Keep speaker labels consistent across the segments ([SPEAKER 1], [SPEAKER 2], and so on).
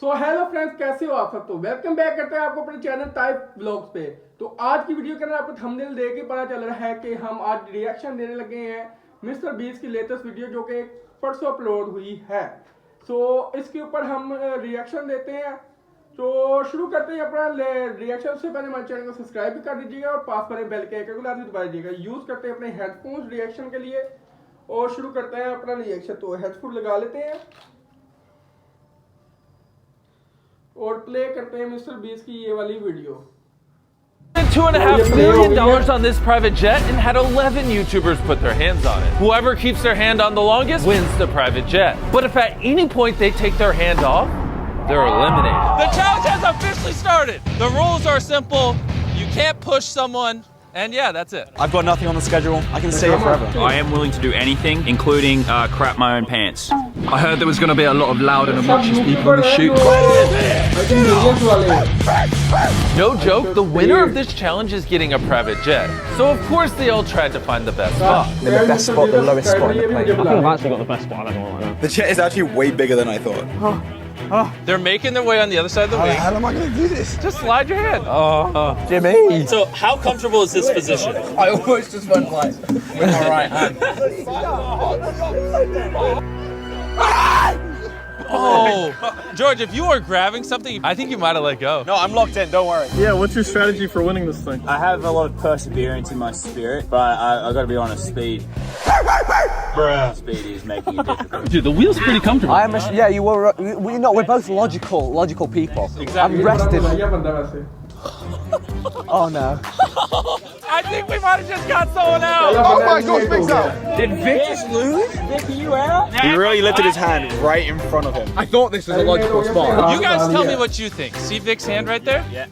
[SPEAKER 1] So hello friends, कैसे हो आप सब। तो वेलकम बैक करते हैं आपको अपने चैनल टाइप ब्लॉग्स पे। तो आज की वीडियो के अंदर आपको थंबनेल देख के पता चल रहा है कि हम आज रिएक्शन देने लगे हैं मिस्टर बीस की लेटेस्ट वीडियो जो कि परसों अपलोड हुई है। सो इसके ऊपर हम रिएक्शन देते हैं। तो शुरू करते हैं अपना रिएक्शन। से पहले हमारे चैनल को सब्सक्राइब भी कर दीजिएगा और पास पर बेल के आइकन को लाजमी दबा दीजिएगा। यूज़ करते हैं अपने हेडफोन्स रिएक्शन के लिए और शुरू करते हैं अपना रिएक्शन। तो हेडफोन लगा लेते हैं और प्ले करते हैं मिस्टर बीस की ये वाली video.
[SPEAKER 2] $2.5 million on this private jet and had 11 YouTubers put their hands on it. Whoever keeps their hand on the longest wins the private jet. But if at any point they take their hand off, they're eliminated.
[SPEAKER 3] The challenge has officially started. The rules are simple. You can't push someone. And yeah, that's it.
[SPEAKER 4] I've got nothing on the schedule. I can stay here forever.
[SPEAKER 5] I am willing to do anything, including crap my own pants. I heard there was going to be a lot of loud and obnoxious people on the shoot.
[SPEAKER 2] No joke, the winner of this challenge is getting a private jet. So of course they all tried to find the best spot.
[SPEAKER 4] Then the best spot, the lowest spot in the plane.
[SPEAKER 6] I think I've actually got the best spot. I don't know like
[SPEAKER 4] The jet is actually way bigger than I thought.
[SPEAKER 3] They're making their way on the other side of the wing.
[SPEAKER 4] How am I going to do this?
[SPEAKER 3] Just slide your hand.
[SPEAKER 4] Jimmy!
[SPEAKER 3] So how comfortable is this position?
[SPEAKER 4] I almost just went like with my right hand.
[SPEAKER 3] Oh, George, if you were grabbing something, I think you might have let go.
[SPEAKER 4] No, I'm locked in, don't worry.
[SPEAKER 6] Yeah, what's your strategy for winning this thing?
[SPEAKER 5] I have a lot of perseverance in my spirit, but I got to be honest, speed. Speed is making it difficult.
[SPEAKER 6] Dude, the wheel's pretty comfortable.
[SPEAKER 4] Yeah, you were. We're both logical people.
[SPEAKER 3] Exactly.
[SPEAKER 4] I'm rested. Oh no.
[SPEAKER 3] I think we might have just got someone out.
[SPEAKER 4] Oh my gosh, Vic's out.
[SPEAKER 5] Did Vic just lose? Vic, are you out?
[SPEAKER 4] He really lifted his hand right in front of him. I thought this was a logical spot.
[SPEAKER 3] You guys tell me what you think. See Vic's hand right there?
[SPEAKER 5] Yeah.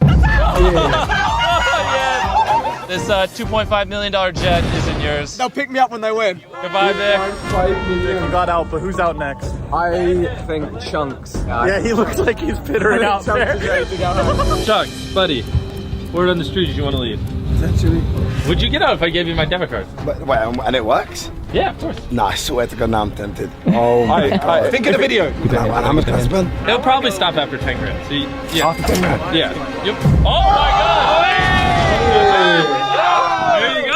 [SPEAKER 3] Yeah. This $2.5 million jet isn't yours.
[SPEAKER 4] They'll pick me up when they win.
[SPEAKER 3] Goodbye, Vic.
[SPEAKER 6] You got out, but who's out next?
[SPEAKER 4] I think Chunks.
[SPEAKER 6] Yeah, he looks like he's pittering out there.
[SPEAKER 7] Chunks, buddy, word on the street is you want to leave.
[SPEAKER 4] Essentially.
[SPEAKER 7] Would you get out if I gave you my debit card?
[SPEAKER 8] But, wait, and it works?
[SPEAKER 7] Yeah, of course.
[SPEAKER 8] Nah, I swear to God, now I'm tempted. Oh my God.
[SPEAKER 4] Think of the video.
[SPEAKER 8] How much can I spend?
[SPEAKER 7] It'll probably stop after 10 grand. So yeah.
[SPEAKER 8] After 10 grand?
[SPEAKER 7] Yeah. Yep. Oh my God! There you go.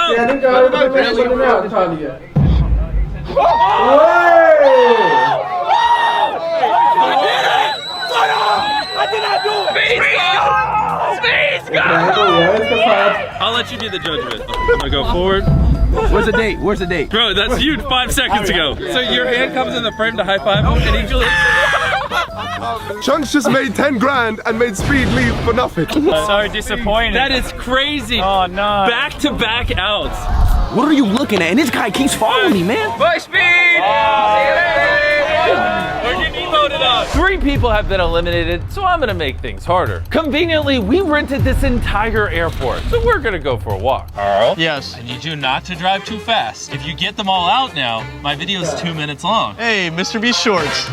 [SPEAKER 7] I'll let you be the judge of it. I'm gonna go forward.
[SPEAKER 5] Where's the date? Where's the date?
[SPEAKER 7] Bro, that's you 5 seconds ago. So your hand comes in the frame to high five him, and he just...
[SPEAKER 9] Chunks just made 10 grand and made Speed leave for nothing.
[SPEAKER 7] So disappointed. That is crazy. Oh no. Back-to-back outs.
[SPEAKER 5] What are you looking at? And this guy keeps following me, man.
[SPEAKER 7] Bye, Speed! We're getting emoted up.
[SPEAKER 2] 3 people have been eliminated, so I'm gonna make things harder. Conveniently, we rented this entire airport, so we're gonna go for a walk.
[SPEAKER 3] Carl? Yes. I need you not to drive too fast. If you get them all out now, my video is 2 minutes long.
[SPEAKER 6] Hey, Mr. B Shorts.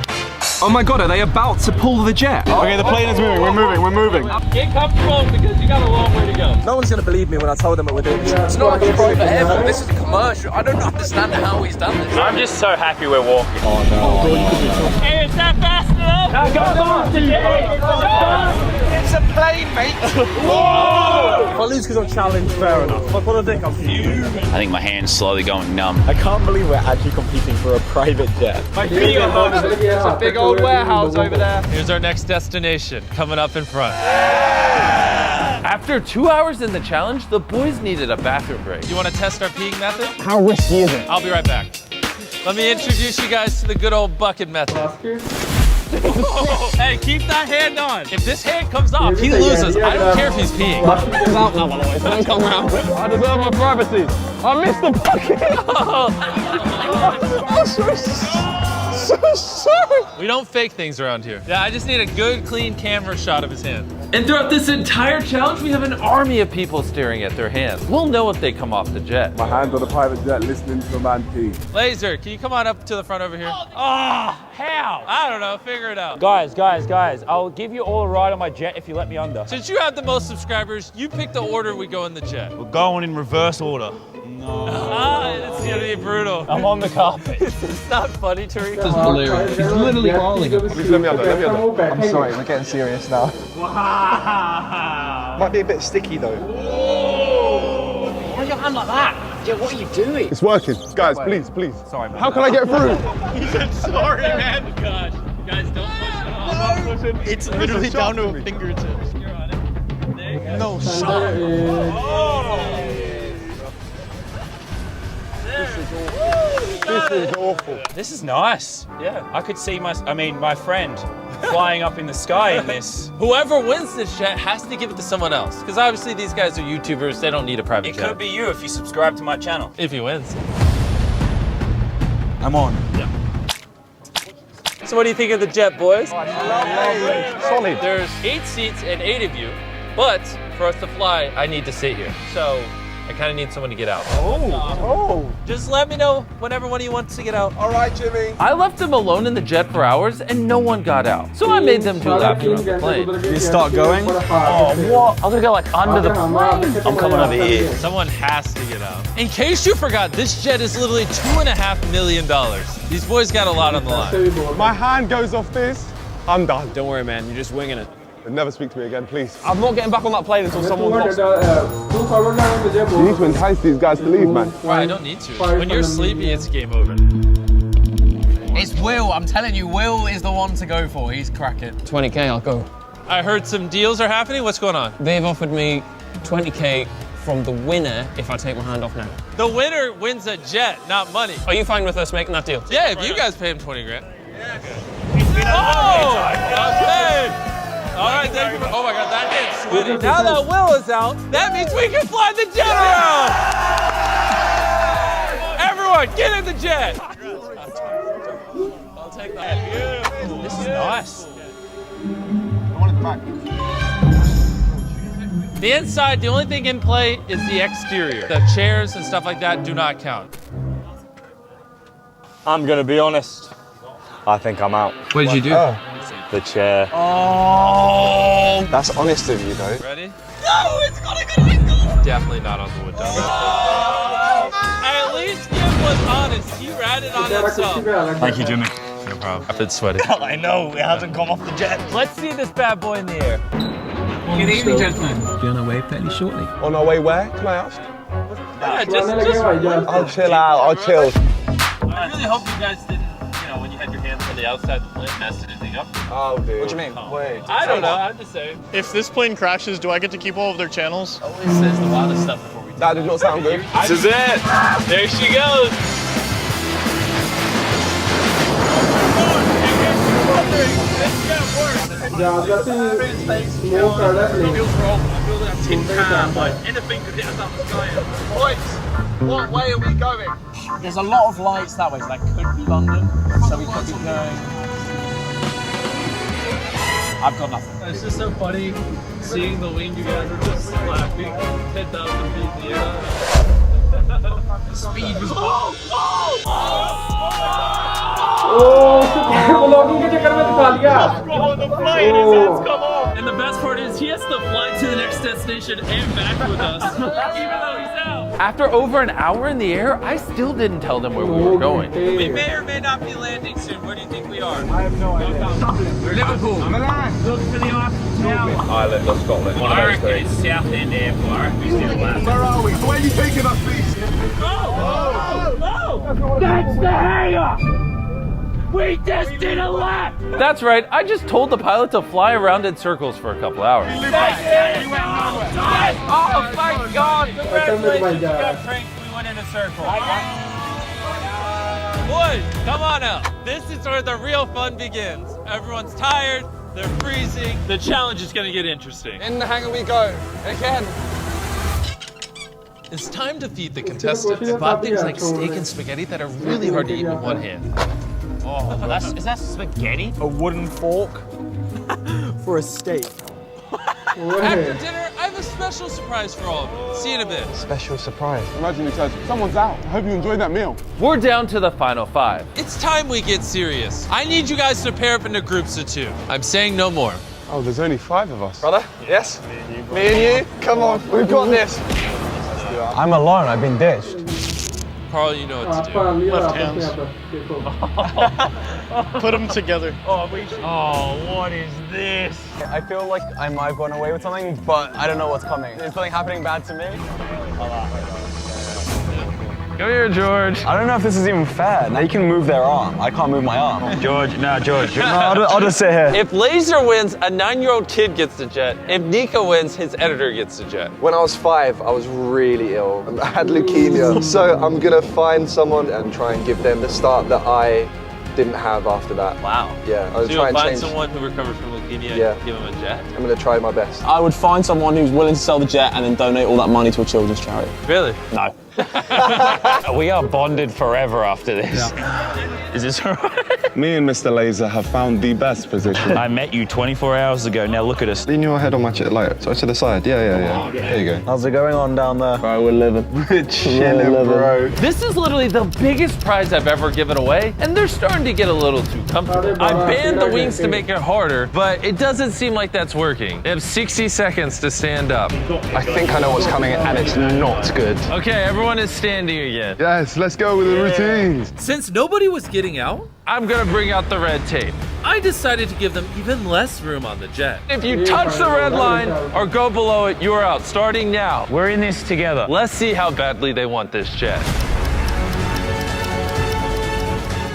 [SPEAKER 5] Oh my God, are they about to pull the jet?
[SPEAKER 6] Okay, the plane is moving. We're moving.
[SPEAKER 7] Get comfortable because you got a long way to go.
[SPEAKER 4] No one's gonna believe me when I tell them what we're doing. It's not like a private airport. This is a commercial. I don't understand how he's done this.
[SPEAKER 7] I'm just so happy we're walking.
[SPEAKER 4] Oh no.
[SPEAKER 7] Hey, is that fast enough?
[SPEAKER 4] It's a plane, mate.
[SPEAKER 7] Whoa!
[SPEAKER 6] If I lose because I'm challenged, fair enough. If I put a dick, I'm huge.
[SPEAKER 5] I think my hand's slowly going numb.
[SPEAKER 4] I can't believe we're actually competing for a private jet.
[SPEAKER 7] My video hooks.
[SPEAKER 3] There's a big old warehouse over there. Here's our next destination, coming up in front.
[SPEAKER 2] After 2 hours in the challenge, the boys needed a bathroom break.
[SPEAKER 3] You want to test our peeing method?
[SPEAKER 6] How risky is it?
[SPEAKER 3] I'll be right back. Let me introduce you guys to the good old bucket method. Hey, keep that hand on. If this hand comes off, he loses. I don't care if he's peeing.
[SPEAKER 6] He's out now, by the way, so don't come round. I deserve my privacy. I missed the bucket. I'm so sorry.
[SPEAKER 3] We don't fake things around here. Yeah, I just need a good, clean camera shot of his hand.
[SPEAKER 2] And throughout this entire challenge, we have an army of people staring at their hands. We'll know if they come off the jet.
[SPEAKER 9] My hands on the private jet listening to a man pee.
[SPEAKER 3] Laser, can you come on up to the front over here? Oh, how? I don't know, figure it out.
[SPEAKER 7] Guys, I'll give you all a ride on my jet if you let me under.
[SPEAKER 3] Since you have the most subscribers, you pick the order we go in the jet.
[SPEAKER 6] We're going in reverse order.
[SPEAKER 3] It's gonna be brutal.
[SPEAKER 6] I'm on the carpet.
[SPEAKER 3] It's not funny, Tariq.
[SPEAKER 6] This is hilarious. He's literally falling.
[SPEAKER 9] Please let me have that, let me have that.
[SPEAKER 8] I'm sorry, we're getting serious now.
[SPEAKER 3] Wow.
[SPEAKER 8] Might be a bit sticky though.
[SPEAKER 10] Why is your hand like that? Yeah, what are you doing?
[SPEAKER 9] It's working. Guys, please, please.
[SPEAKER 8] Sorry, man.
[SPEAKER 9] How can I get through?
[SPEAKER 3] He said sorry, man. Oh gosh. Guys, don't push it off.
[SPEAKER 8] It's literally down to a fingertips.
[SPEAKER 3] You're on it. There you go.
[SPEAKER 8] No, shut
[SPEAKER 9] This is awful.
[SPEAKER 5] This is nice.
[SPEAKER 3] Yeah.
[SPEAKER 5] I could see my friend flying up in the sky in this.
[SPEAKER 3] Whoever wins this jet has to give it to someone else. Because obviously these guys are YouTubers, they don't need a private
[SPEAKER 5] It
[SPEAKER 3] jet.
[SPEAKER 5] could be you if you subscribe to my channel.
[SPEAKER 3] If he wins.
[SPEAKER 8] I'm on.
[SPEAKER 3] So what do you think of the jet, boys?
[SPEAKER 8] Solid.
[SPEAKER 3] There's 8 seats and 8 of you, but for us to fly, I need to sit here. So I kind of need someone to get out.
[SPEAKER 9] Oh.
[SPEAKER 3] Just let me know whenever one of you wants to get out.
[SPEAKER 9] All right, Jimmy.
[SPEAKER 2] I left them alone in the jet for hours and no one got out. So I made them do laps around the plane.
[SPEAKER 8] You start going?
[SPEAKER 6] Oh, what? I was gonna go like under the plane. I'm coming over here.
[SPEAKER 3] Someone has to get out. In case you forgot, this jet is literally $2.5 million. These boys got a lot on the line.
[SPEAKER 9] My hand goes off this. I'm done.
[SPEAKER 6] Don't worry, man. You're just winging it.
[SPEAKER 9] Never speak to me again, please.
[SPEAKER 6] I'm not getting back on that plane until someone lost.
[SPEAKER 9] You need to entice these guys to leave, man.
[SPEAKER 3] Well, I don't need to. When you're sleepy, it's game over.
[SPEAKER 10] It's Will. I'm telling you, Will is the one to go for. He's cracking.
[SPEAKER 6] 20K, I'll go.
[SPEAKER 3] I heard some deals are happening. What's going on?
[SPEAKER 6] They've offered me 20K from the winner if I take my hand off now.
[SPEAKER 3] The winner wins a jet, not money.
[SPEAKER 6] Are you fine with us making that deal?
[SPEAKER 3] Yeah, if you guys pay him 20 grand. Oh, okay. All right, thank you. Oh my God, that hit sweaty. Now that Will is out, that means we can fly the jet around. Everyone, get in the jet. I'll take that. Beautiful.
[SPEAKER 5] This is nice.
[SPEAKER 9] I want it back.
[SPEAKER 3] The inside, the only thing in play is the exterior. The chairs and stuff like that do not count.
[SPEAKER 5] I'm gonna be honest. I think I'm out.
[SPEAKER 6] What did you do?
[SPEAKER 5] The chair.
[SPEAKER 8] Oh! That's honest of you, though.
[SPEAKER 3] Ready? No, it's got a good angle. Definitely not on the wood dome. At least Kim was honest. He ratted on himself.
[SPEAKER 5] Thank you, Jimmy. No problem.
[SPEAKER 3] I've been sweaty.
[SPEAKER 5] I know, it hasn't come off the jet.
[SPEAKER 3] Let's see this bad boy in the air.
[SPEAKER 10] Good evening, gentlemen.
[SPEAKER 6] Be on our way fairly shortly.
[SPEAKER 9] On our way where? Can I ask?
[SPEAKER 3] Yeah, just
[SPEAKER 9] I'll chill out, I'll chill.
[SPEAKER 3] I really hope you guys didn't, when you had your hands on the outside of the plane, messed anything up.
[SPEAKER 9] Oh, dude.
[SPEAKER 8] What do you mean? Wait.
[SPEAKER 3] I don't know, I'm just saying.
[SPEAKER 11] If this plane crashes, do I get to keep all of their channels?
[SPEAKER 3] Always says the wildest stuff before we do.
[SPEAKER 9] That did not sound good.
[SPEAKER 3] This is it. There she goes.
[SPEAKER 10] What way are we going? There's a lot of lights that way, so that could be London. So we could be going. I've got nothing.
[SPEAKER 3] It's just so funny seeing the wing you guys are just laughing 10,000 feet in the air.
[SPEAKER 10] Speed was
[SPEAKER 3] And the best part is he has to fly to the next destination and back with us, even though he's out.
[SPEAKER 2] After over an hour in the air, I still didn't tell them where we were going.
[SPEAKER 3] We may or may not be landing soon. Where do you think we are?
[SPEAKER 9] I have no idea.
[SPEAKER 3] Liverpool. Look for the Eiffel Tower.
[SPEAKER 5] Ireland or Scotland.
[SPEAKER 3] I reckon it's Southend Airport. I reckon we still land.
[SPEAKER 9] Where are we? Where are you taking us, please?
[SPEAKER 3] That's the hangar! We just did a lap!
[SPEAKER 2] That's right, I just told the pilot to fly around in circles for a couple hours.
[SPEAKER 3] Oh my God! Congratulations, you got pranked. We went in a circle. Boys, come on out. This is where the real fun begins. Everyone's tired. They're freezing. The challenge is gonna get interesting.
[SPEAKER 10] In the hangar we go. Again.
[SPEAKER 3] It's time to feed the contestants. Bought things like steak and spaghetti that are really hard to eat with one hand.
[SPEAKER 10] Oh, is that spaghetti?
[SPEAKER 8] A wooden fork for a steak.
[SPEAKER 3] After dinner, I have a special surprise for all of you. See you in a bit.
[SPEAKER 8] Special surprise.
[SPEAKER 9] Imagine he says, someone's out. I hope you enjoyed that meal.
[SPEAKER 2] We're down to the final 5.
[SPEAKER 3] It's time we get serious. I need you guys to pair up into groups of 2. I'm saying no more.
[SPEAKER 9] Oh, there's only 5 of us.
[SPEAKER 8] Brother? Yes? Me and you? Come on, we've got this. I'm alone, I've been ditched.
[SPEAKER 3] Carl, you know what to do.
[SPEAKER 11] Left hands. Put them together.
[SPEAKER 6] Oh, what is this?
[SPEAKER 8] I feel like I might have gone away with something, but I don't know what's coming. Is something happening bad to me?
[SPEAKER 2] Come here, George.
[SPEAKER 8] I don't know if this is even fair. They can move their arm. I can't move my arm.
[SPEAKER 6] George, no, George.
[SPEAKER 8] No, I'll just sit here.
[SPEAKER 3] If Laser wins, a 9-year-old kid gets the jet. If Nico wins, his editor gets the jet.
[SPEAKER 9] When I was 5, I was really ill. I had leukemia. So I'm gonna find someone and try and give them the start that I didn't have after that.
[SPEAKER 3] Wow.
[SPEAKER 9] Yeah, I was
[SPEAKER 3] So
[SPEAKER 9] trying
[SPEAKER 3] you'll
[SPEAKER 9] to
[SPEAKER 3] find
[SPEAKER 9] change.
[SPEAKER 3] someone who recovers from leukemia
[SPEAKER 9] Yeah.
[SPEAKER 3] and give him a jet?
[SPEAKER 9] I'm gonna try my best.
[SPEAKER 10] I would find someone who's willing to sell the jet and then donate all that money to a children's charity.
[SPEAKER 3] Really?
[SPEAKER 10] No.
[SPEAKER 6] We are bonded forever after this. Is this all right?
[SPEAKER 9] Me and Mr. Laser have found the best position.
[SPEAKER 6] I met you 24 hours ago. Now look at us.
[SPEAKER 9] Lean your head on my chair, like, so to the side. Yeah. There you go.
[SPEAKER 8] How's it going on down there?
[SPEAKER 9] Right, we're living. We're chilling, bro.
[SPEAKER 2] This is literally the biggest prize I've ever given away, and they're starting to get a little too comfortable. I banned the wings to make it harder, but it doesn't seem like that's working. They have 60 seconds to stand up.
[SPEAKER 9] I think I know what's coming, and it's not good.
[SPEAKER 2] Okay, everyone is standing again.
[SPEAKER 9] Yes, let's go with the routines.
[SPEAKER 7] Since nobody was getting out,
[SPEAKER 2] I'm gonna bring out the red tape.
[SPEAKER 7] I decided to give them even less room on the jet.
[SPEAKER 2] If you touch the red line or go below it, you're out, starting now.
[SPEAKER 6] We're in this together.
[SPEAKER 2] Let's see how badly they want this jet.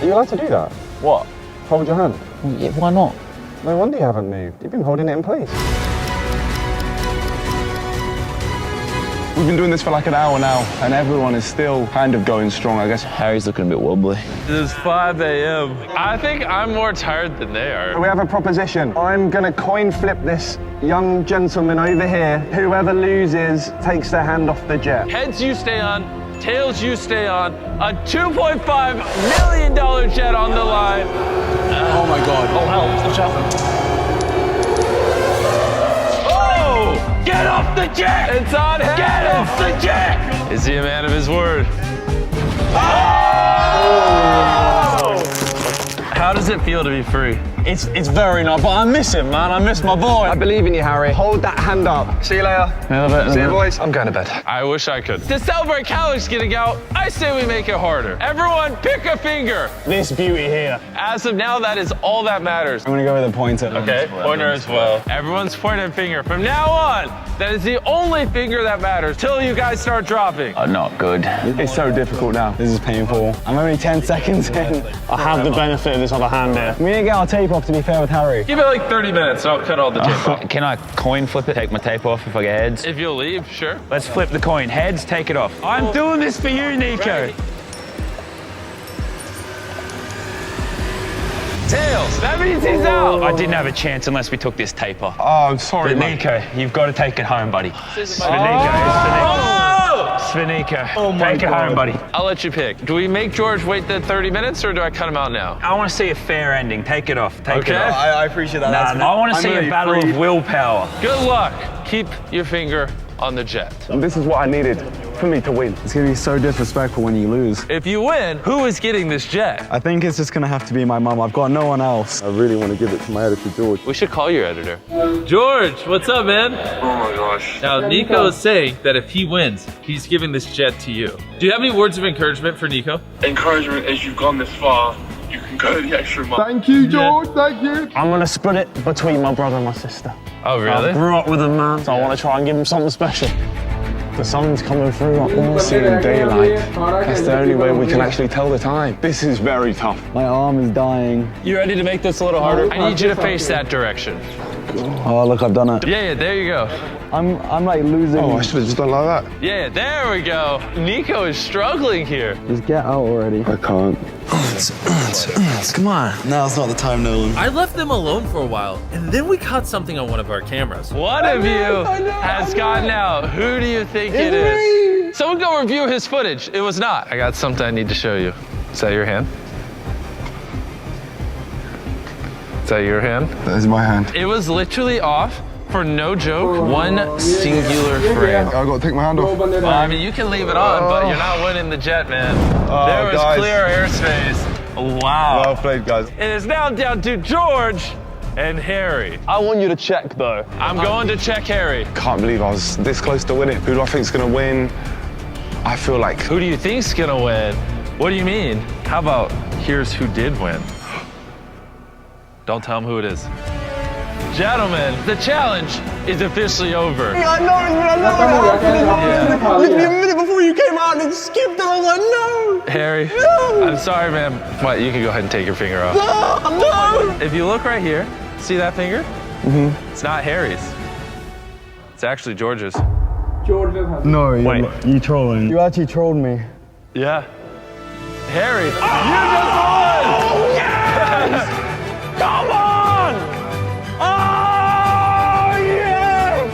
[SPEAKER 9] Are you allowed to do that?
[SPEAKER 8] What?
[SPEAKER 9] Hold your hand.
[SPEAKER 8] Yeah, why not?
[SPEAKER 9] No wonder you haven't moved. You've been holding it in place. We've been doing this for like an hour now, and everyone is still kind of going strong, I guess.
[SPEAKER 6] Harry's looking a bit wobbly.
[SPEAKER 2] It is 5 a.m. I think I'm more tired than they are.
[SPEAKER 9] We have a proposition. I'm gonna coin flip this young gentleman over here. Whoever loses takes their hand off the jet.
[SPEAKER 2] Heads you stay on, tails you stay on. A $2.5 million jet on the line.
[SPEAKER 10] Oh my God. Oh hell, what's happened?
[SPEAKER 2] Oh! Get off the jet! It's on him! Get off the jet! Is he a man of his word? Oh! How does it feel to be free?
[SPEAKER 10] It's very nice, but I miss him, man. I miss my boy.
[SPEAKER 9] I believe in you, Harry. Hold that hand up. See you later. See you, boys. I'm going to bed.
[SPEAKER 2] I wish I could. To celebrate Calyx getting out, I say we make it harder. Everyone, pick a finger.
[SPEAKER 10] This beauty here.
[SPEAKER 2] As of now, that is all that matters.
[SPEAKER 8] I'm gonna go with a pointer.
[SPEAKER 2] Okay, pointer as well. Everyone's pointing finger. From now on, that is the only finger that matters till you guys start dropping.
[SPEAKER 6] Not good.
[SPEAKER 8] It's so difficult now. This is painful. I'm only 10 seconds in.
[SPEAKER 10] I have the benefit of this other hand here.
[SPEAKER 8] We need to get our tape off, to be fair with Harry.
[SPEAKER 2] Give it like 30 minutes and I'll cut all the tape off.
[SPEAKER 6] Can I coin flip it, take my tape off if I get heads?
[SPEAKER 2] If you'll leave, sure.
[SPEAKER 6] Let's flip the coin. Heads, take it off. I'm doing this for you, Nico.
[SPEAKER 2] Right. Tails, that means he's out.
[SPEAKER 6] I didn't have a chance unless we took this tape off.
[SPEAKER 9] Oh, I'm sorry,
[SPEAKER 6] But
[SPEAKER 9] mate.
[SPEAKER 6] Nico, you've got to take it home, buddy. It's for Nico. It's for Nico. Take it home, buddy.
[SPEAKER 2] I'll let you pick. Do we make George wait the 30 minutes or do I cut him out now?
[SPEAKER 6] I want to see a fair ending. Take it off. Take it
[SPEAKER 2] Okay.
[SPEAKER 6] off.
[SPEAKER 8] I appreciate that.
[SPEAKER 6] I want to see a battle of willpower.
[SPEAKER 2] Good luck. Keep your finger on the jet.
[SPEAKER 9] This is what I needed for me to win.
[SPEAKER 8] It's gonna be so disrespectful when you lose.
[SPEAKER 2] If you win, who is getting this jet?
[SPEAKER 8] I think it's just gonna have to be my mum. I've got no one else.
[SPEAKER 9] I really want to give it to my editor, George.
[SPEAKER 2] We should call your editor. George, what's up, man?
[SPEAKER 9] Oh my gosh.
[SPEAKER 2] Now, Nico is saying that if he wins, he's giving this jet to you. Do you have any words of encouragement for Nico?
[SPEAKER 12] Encouragement as you've gone this far, you can go the extra mile.
[SPEAKER 9] Thank you, George. Thank you.
[SPEAKER 10] I'm gonna split it between my brother and my sister.
[SPEAKER 2] Oh, really?
[SPEAKER 10] I grew up with them, man, so I want to try and give them something special. The sun's coming through.
[SPEAKER 9] All seen in daylight. That's the only way we can actually tell the time. This is very tough.
[SPEAKER 8] My arm is dying.
[SPEAKER 10] You ready to make this a little harder?
[SPEAKER 2] I need you to face that direction.
[SPEAKER 8] Oh, look, I've done it.
[SPEAKER 2] Yeah, there you go.
[SPEAKER 8] I'm like losing.
[SPEAKER 9] Oh, I should have just done like that.
[SPEAKER 2] Yeah, there we go. Nico is struggling here.
[SPEAKER 8] Just get out already.
[SPEAKER 9] I can't.
[SPEAKER 8] Come on. Now's not the time, Nolan.
[SPEAKER 7] I left them alone for a while, and then we caught something on one of our cameras.
[SPEAKER 2] One of you has gotten out. Who do you think it is? Someone go review his footage. It was not. I got something I need to show you. Is that your hand? Is that your hand?
[SPEAKER 9] That is my hand.
[SPEAKER 2] It was literally off, for no joke, one singular frame.
[SPEAKER 9] I got to take my hand off.
[SPEAKER 2] Well, I mean, you can leave it on, but you're not winning the jet, man. There was
[SPEAKER 9] guys.
[SPEAKER 2] clear airspace. Wow.
[SPEAKER 9] Well played, guys.
[SPEAKER 2] It is now down to George and Harry.
[SPEAKER 10] I want you to check, though.
[SPEAKER 2] I'm going to check Harry.
[SPEAKER 9] Can't believe I was this close to winning. Who do I think is going to win?
[SPEAKER 2] I feel like, who do you think's gonna win? What do you mean? How about, here's who did win. Don't tell him who it is. Gentlemen, the challenge is officially over.
[SPEAKER 8] I know it happened. Literally a minute before you came out and it skipped and I was like, no!
[SPEAKER 2] Harry,
[SPEAKER 8] No!
[SPEAKER 2] I'm sorry, man. What, you can go ahead and take your finger off.
[SPEAKER 8] No!
[SPEAKER 2] If you look right here, see that finger? Mm-hmm. It's not Harry's. It's actually George's.
[SPEAKER 8] No, you trolling. You actually trolled me.
[SPEAKER 2] Yeah. Harry, you just won!
[SPEAKER 8] Oh, yes! Come on! Oh, yes!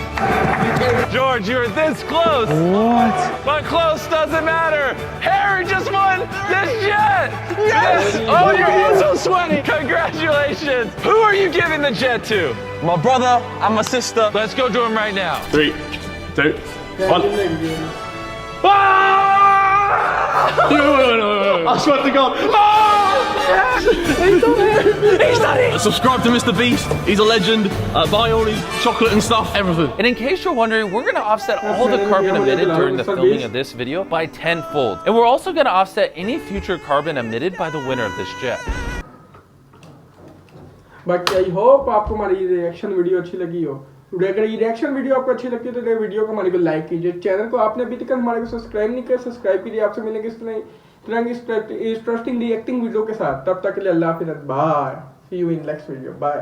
[SPEAKER 2] George, you were this close.
[SPEAKER 8] What?
[SPEAKER 2] But close doesn't matter. Harry just won this jet.
[SPEAKER 8] Yes!
[SPEAKER 2] Oh, your hands are sweaty. Congratulations. Who are you giving the jet to?
[SPEAKER 8] My brother and my sister.
[SPEAKER 2] Let's go to him right now.
[SPEAKER 12] 3, 2, 1.
[SPEAKER 11] I swear to God.
[SPEAKER 8] He's done it!
[SPEAKER 10] Subscribe to Mr. Beast. He's a legend. Buy all his chocolate and stuff, everything.
[SPEAKER 2] And in case you're wondering, we're going to offset all the carbon emitted during the filming of this video by 10-fold. And we're also going to offset any future carbon emitted by the winner of this jet.
[SPEAKER 1] बाकी I hope आपको हमारी reaction video अच्छी लगी हो। अगर ये reaction video आपको अच्छी लगती है तो वीडियो को हमारे को लाइक कीजिए। चैनल को आपने अभी तक हमारे को सब्सक्राइब नहीं किया, सब्सक्राइब कीजिए। आपसे मिलेंगे इस तरह की इंटरेस्टिंग रिएक्टिंग वीडियो के साथ। तब तक के लिए अल्लाह हाफिज़, bye, see you in next video, bye.